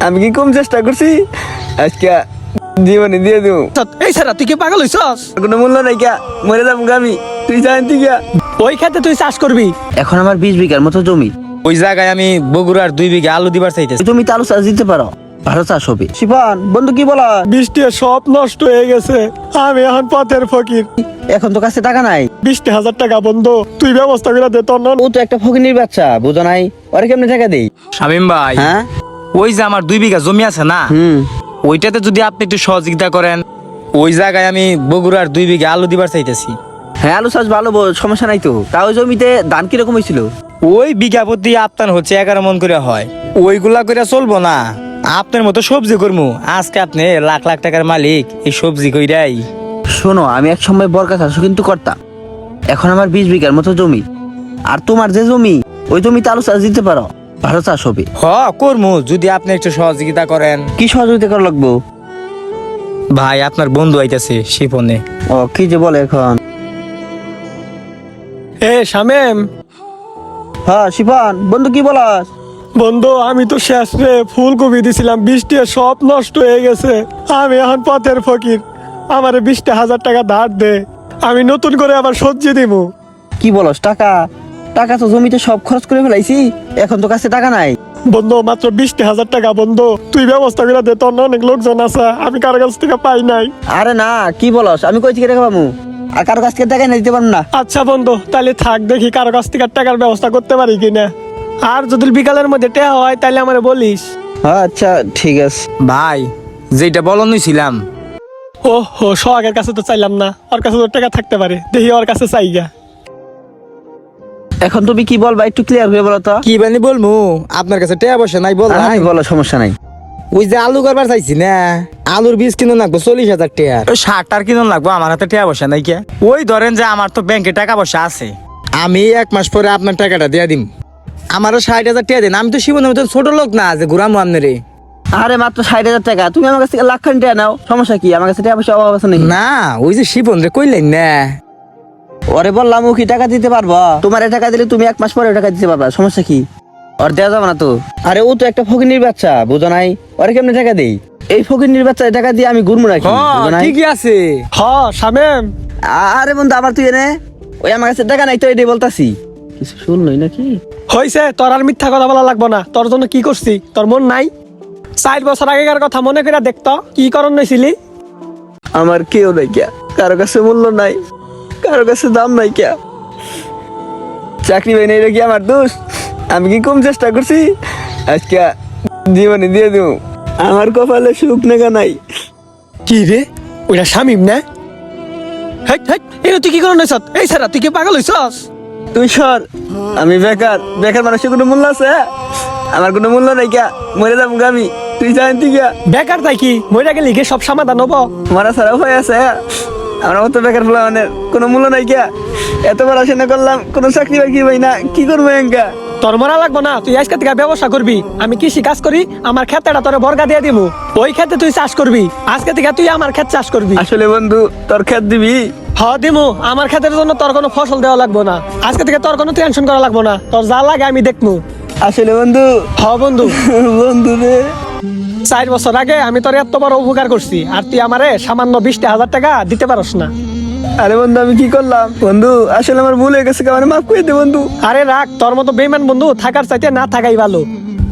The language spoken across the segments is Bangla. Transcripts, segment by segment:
আমি কি কম চেষ্টা করছি আজকে জীবনে দিয়ে দেবো। এই সারা তুই কি পাগল হইছস? কোনো মূল্য নাই কে, মরে যাবো আমি। তুই জানতি কে? ওই খেতে তুই চাষ করবি। এখন আমার 20 বিঘার মতো জমি। ওই জায়গায় আমি বগুড়ার 2 বিঘা আলু দিবার চাইতেছি। তুমি তো আলু চাষ দিতে পারো, ভালো চাষ হবে। শিফান বন্ধু কি বলা? বৃষ্টি সব নষ্ট হয়ে গেছে, আমি এখন পথের ফকির। এখন তো কাছে টাকা নাই। 20,000 টাকা বন্ধু, তুই ব্যবস্থা করে দে। তোর ও তো একটা ফকিনীর বাচ্চা, বুঝো নাই? ওরে কেমনে টাকা দেই? শামিম ভাই, হ্যাঁ ওই যে আমার 2 বিঘা জমি আছে না, ওইটাতে যদি আপনি একটু সহযোগিতা করেন, ওই জায়গায় আমি বগুড়ার 2 বিঘা আলু দিবার চাইতেছি। হ্যাঁ আলু চাষ ভালো, সমস্যা নাই তো। তাও জমিতে ধান কিরকম হয়েছিল? ওই বিঘা প্রতি আপনার হচ্ছে 11 মন করে হয়। ওইগুলা করে চলবো না, আপনার মতো সবজি করবো। আজকে আপনি লাখ লাখ টাকার মালিক, এই সবজি কইরাই। শোনো, আমি এক সময় বরকা চাষও কিন্তু করতাম। এখন আমার 20 বিঘার মতো জমি। আর তোমার যে জমি, ওই জমিতে আলু চাষ দিতে পারো, ভালো চাষ হবে। করমু যদি আপনি একটু সহযোগিতা করেন। কি সহযোগিতা করা লাগবো? ভাই আপনার বন্ধু আইতাছে শিপনে। ও কি যে বলে এখন। এ শামেম হ্যাঁ শিফান বন্ধু কি বলাস? বন্ধু, আমি তো শেষ রে, ফুলকপি দিছিলাম, বৃষ্টি সব নষ্ট হয়ে গেছে। আমি এখন পথের ফকির, আমারে 20,000 টাকা ধার দে, আমি নতুন করে আবার সবজি দিব। কি বলস? টাকা টাকা তো জমিতে সব খরচ করে ফেলাইছি, এখন তো কাছে টাকা নাই। বন্ধু মাত্র 20,000 টাকা বন্ধু, তুই ব্যবস্থা করে দে। তোর না অনেক লোকজন আছে, আমি কারো কাছ থেকে পাই নাই। আরে না, কি বলস? আমি কই থেকে টাকা পাবো? আর কারো কাছ থেকে টাকা নিয়ে দিতে পারবো না। আচ্ছা বন্ধু, তাহলে থাক, দেখি কারো কাছ থেকে টাকার ব্যবস্থা করতে পারি কিনা। আর যদি বিকালের মধ্যে টেয়া হয় তাহলে আমারে বলিস। হ্যাঁ আচ্ছা ঠিক আছে। ভাই যেটা বলনই ছিলাম, ও হো, সোহাগের কাছে তো চাইলাম না, ওর কাছে তো টাকা থাকতে পারে, দেখি ওর কাছে চাই গা। এখন তুমি কি বলবা একটু ক্লিয়ার হয়ে বলো তো। কি বানি বলমু? আপনার কাছে টাকা পয়সা নাই বল নাই? বলো, সমস্যা নাই। ওই যে আলু করবার চাইছি না, আলুর বীজ কিনো লাগবো 40,000 টাকা। ওই সারটার কিনো লাগবো, আমার হাতে টাকা পয়সা নাই কে। ওই ধরেন যে আমার তো ব্যাংকে টাকা পয়সা আছে, আমি 1 মাস পরে আপনার টাকাটা দিয়ে দিম। আমারও 60,000 টাকা দিন। আমি তো শিবনের মতন ছোট লোক না যে ঘুরামু আপনারে। আরে মাত্র 60,000 টাকা, তুমি আমার কাছ থেকে লাখ খান টাকা নাও, সমস্যা কি? আমার কাছে টাকা পয়সা অভাব আছে নাকি? না, ওই যে শিবন রে কইলেন না, ওরে বললাম ও কি টাকা দিতে পারবো? তোমার টাকা দিলে তুমি 1 মাস পরে টাকা দিতে পারবা, সমস্যা কি? ওর দেওয়া যাবে না তো। আরে ও তো একটা ফকিনীর বাচ্চা, বুঝো নাই? ওরে কেমনে টাকা দেই? এই ফকিনীর বাচ্চা টাকা দিয়ে আমি ঘুরবো নাকি? বুঝো নাই? ঠিকই আছে। হ শামেম, আরে বন্ধু আবার তুই এনে, ওই আমার কাছে টাকা নাই তো, এটাই বলতাছি। কিছু শুনলই নাকি? হইছে, তোর আর মিথ্যা কথা বলা লাগবো না। তোর জন্য কি করছি তোর মন নাই? 4 বছর আগেকার কথা মনে করে দেখতো, কি করণ নিছিলি। আমার কেউ নাই কে, কারো কাছে মূল্য নাই, কারো কাছে দাম নাই কে। চাকরি পাই নাই, এটা কি আমার দোষ? আমি কি কম চেষ্টা করছি আজকে জীবনে দিয়ে দেবো। আমার কপালে সুখ নেগা নাই। কি রে, ওইটা শামিম না? হেট হেট, এটা তুই কি করণ নিছ? এই সারা তুই কি পাগল হইছস? তুই সর, আমি বেকার। বেকার মানুষের কোনো মূল্য আছে? আমার কোনো মূল্য নাই কে, মরে যাবো আমি। তুই জানতি কে? বেকার তাই কি মইরা গেলি গে সব সমাধান হবো? মারা ছাড়া উপায় আছে? আমার মতো বেকার ফেলা মানে কোনো মূল্য নাই কে। এত পড়াশোনা করলাম, কোনো চাকরি বাকরি পাই না, কি করবো এঙ্কা? তোর মরা লাগবো না, তুই আজকে থেকে ব্যবসা করবি। আমি কৃষি কাজ করি, আমার ক্ষেতটা তোরে বর্গা দিয়ে দিব। ওই ক্ষেতে তুই চাষ করবি, আজকে থেকে তুই আমার ক্ষেত চাষ করবি। আসলে বন্ধু, তোর খেত দিবি? হ দিমু, আমার ক্ষেতের জন্য তোর কোনো ফসল দেওয়া লাগবো না। আজকে থেকে তোর কোনো টেনশন করা লাগবো না, তোর যা লাগে আমি দেখবো। আসলে বন্ধু, হ বন্ধু, বন্ধু রে, 4 বছর আগে আমি তোর এত বড় উপকার করছি, আর তুই আমারে সামান্য 20,000 টাকা দিতে পারস না। আরে বন্ধু আমি কি করলাম? বন্ধু আসলে আমার ভুল হয়ে গেছে, আমার মাফ করে দে বন্ধু। আরে রাখ, তোর মতো বেইমান বন্ধু থাকার চাইতে না থাকাই ভালো।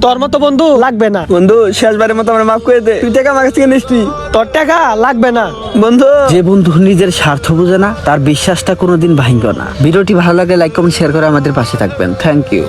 তোর মতো বন্ধু লাগবে না। বন্ধু শেষবারের মতো আমার মাফ করে দে। তুই টাকা আমার কাছ থেকে নিস তুই। তোর টাকা লাগবে না বন্ধু। যে বন্ধু নিজের স্বার্থ বোঝে না, তার বিশ্বাসটা কোনোদিন ভাঙবে না। ভিডিওটি ভালো লাগলে লাইক কমেন্ট শেয়ার করে আমাদের পাশে থাকবেন। Thank you.